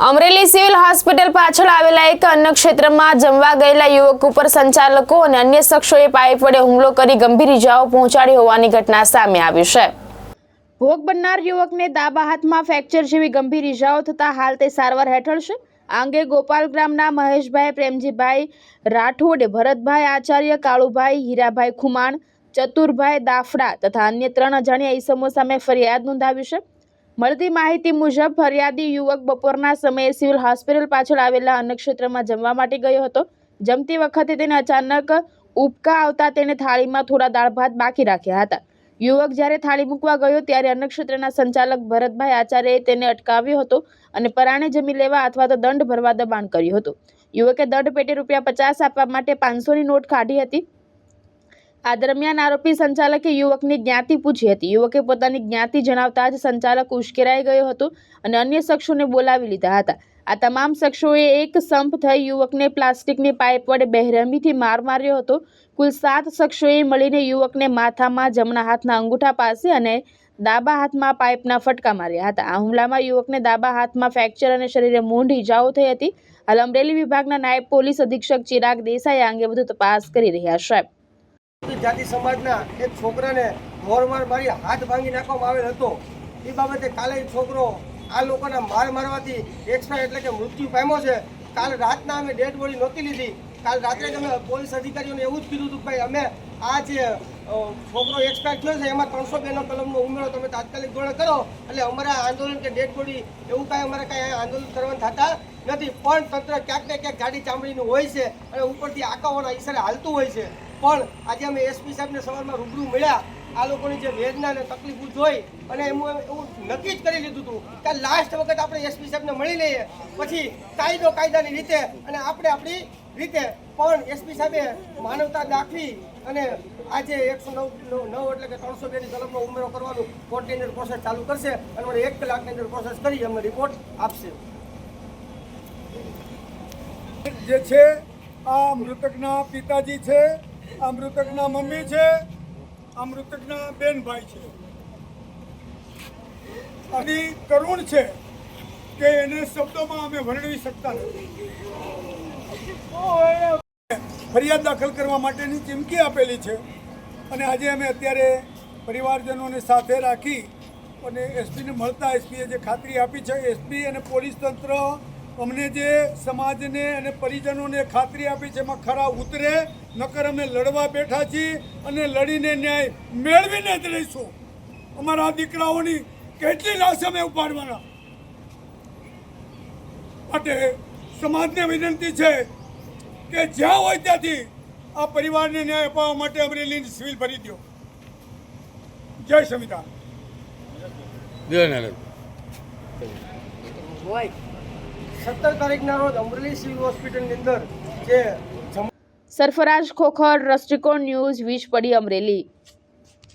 Amreli civil hospital પાછળ આવેલા એક અન્ય ક્ષેત્રમાં જમવા ગયેલા યુવક ઉપર સંચાલકો અને અન્ય શખ્સોએ પાઇપ વડે હુમલો કરી ગંભીર ઇજાઓ પહોંચાડી હોવાની ઘટના સામે આવી છે। ભોગ બનનાર યુવકને ડાબા હાથમાં ફ્રેક્ચર જેવી ગંભીર ઇજાઓ થતા હાલ તે સારવાર હેઠળ છે। આ અંગે ગોપાલ ગ્રામના મહેશભાઈ પ્રેમજીભાઈ રાઠોડે ભરતભાઈ આચાર્ય, કાળુભાઈ, હીરાભાઈ ખુમાણ, ચતુરભાઈ દાફડા તથા અન્ય 3 અજાણ્યા ઈસમો સામે ફરિયાદ નોંધાવી છે। મળતી માહિતી મુજબ ફરિયાદી યુવક બપોરના સમયે સિવિલ હોસ્પિટલ પાછળ આવેલા અન્ય ક્ષેત્રમાં જમવા માટે ગયો હતો। જમતી વખતે તેને અચાનક ઉબકા આવતા તેણે થાળીમાં થોડા દાળ ભાત બાકી રાખ્યા હતા। યુવક જ્યારે થાળી મૂકવા ગયો ત્યારે અન્ય ક્ષેત્રના સંચાલક ભરતભાઈ આચાર્યએ તેને અટકાવ્યો હતો અને પરાણે જમી લેવા અથવા તો દંડ ભરવા દબાણ કર્યું હતું। યુવકે દંડ પેટે ₹50 આપવા માટે 500ની નોટ કાઢી હતી। આ દરમિયાન આરોપી સંચાલકે યુવકની જ્ઞાતિ પૂછી હતી। યુવકે પોતાની જ્ઞાતિ જણાવતા જ સંચાલક ઉશ્કેરાઈ ગયો હતો અને અન્ય શખ્સોને બોલાવી લીધા હતા। આ તમામ શખ્સોએ એક સંપ થઈ યુવકને પ્લાસ્ટિકની પાઇપ વડે બેરહેમીથી માર માર્યો હતો। કુલ 7 શખ્સોએ મળીને યુવકને માથામાં, જમણા હાથના અંગૂઠા પાસે અને ડાબા હાથમાં પાઇપના ફટકા માર્યા હતા। આ હુમલામાં યુવકને ડાબા હાથમાં ફ્રેક્ચર અને શરીરે મૂંઢ ઇજાઓ થઈ હતી। હાલ અમરેલી વિભાગના નાયબ પોલીસ અધિક્ષક ચિરાગ દેસાઈ આ અંગે વધુ તપાસ કરી રહ્યા છે। જાતિ સમાજના એક છોકરાને મોરમાર મારી હાથ ભાંગી નાખવામાં આવેલ હતો। એ બાબતે કાલે છોકરો આ લોકોના માર મારવાથી એક્સપાયર એટલે કે મૃત્યુ પામ્યો છે। કાલ રાતના અમે ડેડ બોડી નહોતી લીધી। કાલ રાત્રે જ અમે પોલીસ અધિકારીઓને એવું જ કીધું હતું કે ભાઈ અમે આ જે છોકરો એક્સપાયર થયો છે એમાં 302 કલમનો ઉમેરો તમે તાત્કાલિક ધોરણે કરો એટલે અમારા આંદોલન કે ડેડ બોડી એવું કાંઈ અમારે કાંઈ આંદોલન કરવાનું થતા નથી। પણ તંત્ર ક્યાંક ને ક્યાંક ગાડી ચામડીનું હોય છે અને ઉપરથી આંકાઓના ઈશારે હાલતું હોય છે। પણ આજે અમે એસપી સાહેબને સવારમાં રૂબરૂ મળ્યા। આ લોકોની જે વેદના અને તકલીફો જોઈ અને એવું નક્કી જ કરી લીધું હતું કે લાસ્ટ વખત આપણે એસપી સાહેબને મળી લઈએ, પછી કાયદો કાયદાની રીતે અને આપણે આપણી રીતે। પણ એસપી સાહેબે માનવતા દાખવી અને આજે 109 એટલે કે 302ની કલમનો ઉમેરો કરવાનું કોર્ટની અંદર પ્રોસેસ ચાલુ કરશે અને મને 1 કલાકની અંદર પ્રોસેસ કરી અમને રિપોર્ટ આપશે। જે છે આ મૃતકના પિતાજી છે, આ મૃતકના મમ્મી છે, આ મૃતકના બેનભાઈ છે। અને કરુણ છે કે એને શબ્દોમાં અમે વર્ણવી શકતા નથી। ફરિયાદ દાખલ કરવા માટેની ચીમકી આપેલી છે અને આજે અમે અત્યારે પરિવારજનોને સાથે રાખી અને એસપીને મળતા એસપીએ જે ખાતરી આપી છે, એસપી અને પોલીસ તંત્ર અમને જે સમાજને અને પરિજનોને ખાતરી આપી છે એમાં ખરા ઉતરે, નકર અમે લડવા બેઠા છીએ અને લડીને ન્યાય મેળવીને જ રહીશું। અમારા દીકરાઓની કેટલી લાશ અમે ઉપાડવાના માટે સમાજને વિનંતી છે કે જ્યાં હોય ત્યાંથી આ પરિવારને ન્યાય અપાવવા માટે અમરેલીની સિવિલ ભરી દો। જય સંવિધાન। 17 તારીખના રોજ અમરેલી સિવિલ હોસ્પિટલની અંદર જે સરફરાજ ખોખર, દ્રષ્ટિકોણ ન્યૂઝ, વીજપડી, અમરેલી।